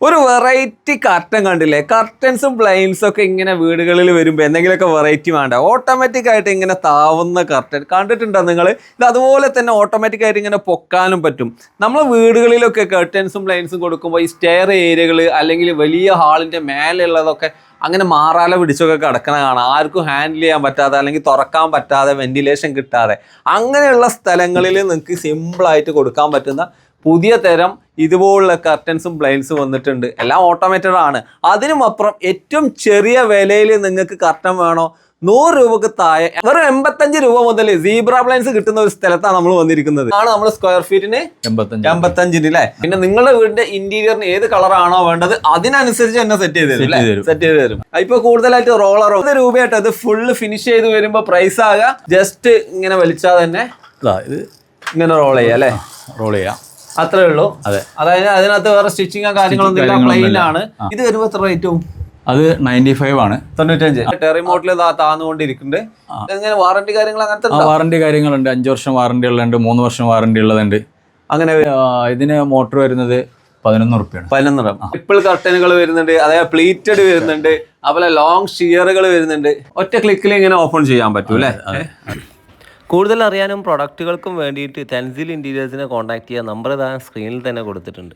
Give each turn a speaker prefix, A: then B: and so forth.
A: ഒരു variety curtain കണ്ടില്ലേ? കർട്ടൻസും ബ്ലൈൻഡ്സും ഒക്കെ ഇങ്ങനെ വീടുകളിൽ വരുമ്പോൾ എന്തെങ്കിലുമൊക്കെ വെറൈറ്റി വേണ്ട. ഓട്ടോമാറ്റിക് ആയിട്ട് ഇങ്ങനെ താവുന്ന കർട്ടൻ കണ്ടിട്ടുണ്ടോ നിങ്ങൾ? ഇത് അതുപോലെ തന്നെ ഓട്ടോമാറ്റിക് ആയിട്ട് ഇങ്ങനെ പൊക്കാനും പറ്റും. നമ്മൾ വീടുകളിലൊക്കെ കർട്ടൻസും ബ്ലൈൻഡ്സും കൊടുക്കുമ്പോൾ ഈ സ്റ്റെയർ ഏരിയകൾ അല്ലെങ്കിൽ വലിയ ഹാളിൻ്റെ മേലെയുള്ളതൊക്കെ അങ്ങനെ മാറാല പിടിച്ചൊക്കെ കിടക്കണ കാണാം. ആർക്കും ഹാൻഡിൽ ചെയ്യാൻ പറ്റാതെ അല്ലെങ്കിൽ തുറക്കാൻ പറ്റാതെ വെന്റിലേഷൻ കിട്ടാതെ അങ്ങനെയുള്ള സ്ഥലങ്ങളിൽ നിങ്ങൾക്ക് സിമ്പിളായിട്ട് കൊടുക്കാൻ പറ്റുന്ന പുതിയ തരം ഇതുപോലുള്ള കർട്ടൻസും ബ്ലൈൻഡ്സും വന്നിട്ടുണ്ട്. എല്ലാം ഓട്ടോമേറ്റഡ് ആണ്. അതിനുമപ്പുറം ഏറ്റവും ചെറിയ വിലയിൽ നിങ്ങൾക്ക് കർട്ടൻ വേണോ, 100 രൂപക്ക് താഴെ വെറും 85 രൂപ മുതൽ സീബ്ര ബ്ലൈൻഡ്സ് കിട്ടുന്ന ഒരു സ്ഥലത്താണ് നമ്മൾ വന്നിരിക്കുന്നത്. ആണ് നമ്മൾ സ്ക്വയർ ഫീറ്റിന് 85 അല്ലേ. പിന്നെ നിങ്ങളുടെ വീടിന്റെ ഇന്റീരിയറിന് ഏത് കളറാണോ വേണ്ടത് അതിനനുസരിച്ച് തന്നെ സെറ്റ് ചെയ്ത് തരും. ഇപ്പൊ കൂടുതലായിട്ട് റോളറോ 100 രൂപയായിട്ട് അത് ഫുള്ള് ഫിനിഷ് ചെയ്ത് വരുമ്പോ പ്രൈസ് ആകാം. ജസ്റ്റ് ഇങ്ങനെ വലിച്ചാൽ തന്നെ ഇത് ഇങ്ങനെ റോൾ ചെയ്യാം അല്ലേ,
B: റോൾ ചെയ്യാം,
A: അത്രേ ഉള്ളൂ. അതെ, അതായത് അതിനകത്ത് വേറെ സ്റ്റിച്ചിങ്ങോ കാര്യങ്ങളൊന്നും ഇല്ല, പ്ലെയിൻ ആണ്. ഇത് വരുമ്പോ എത്ര റേറ്റും?
B: അത് 95 ആണ്.
A: 95. ടെറിമോട്ടിൽ താന്നുകൊണ്ടിരിക്കുന്നുണ്ട്. ഇങ്ങനെ വാറണ്ടി കാര്യങ്ങൾ അങ്ങനത്തെ
B: വാറണ്ടി കാര്യങ്ങളുണ്ട്. 5 വർഷം വാറണ്ടി ഉള്ളതുണ്ട്, 3 വർഷം വാറണ്ടി ഉള്ളതുണ്ട്.
A: അങ്ങനെ
B: ഇതിന് മോട്ടർ വരുന്നത് 11 റുപ്യാണ്.
A: 11. ട്രിപ്പിൾ കർട്ടനുകൾ വരുന്നുണ്ട്, അതായത് പ്ലീറ്റഡ് വരുന്നുണ്ട്, അതുപോലെ ലോങ് ഷിയറുകൾ വരുന്നുണ്ട്. ഒറ്റ ക്ലിക്കിൽ ഇങ്ങനെ ഓപ്പൺ ചെയ്യാൻ പറ്റും അല്ലേ.
C: കൂടുതൽ അറിയാനും പ്രൊഡക്റ്റുകൾക്കും വേണ്ടിയിട്ട് തെൻസിൽ ഇൻറ്റീരിയേഴ്സിനെ കോൺടാക്ട് ചെയ്യുക. നമ്പർ സ്ക്രീനിൽ തന്നെ കൊടുത്തിട്ടുണ്ട്.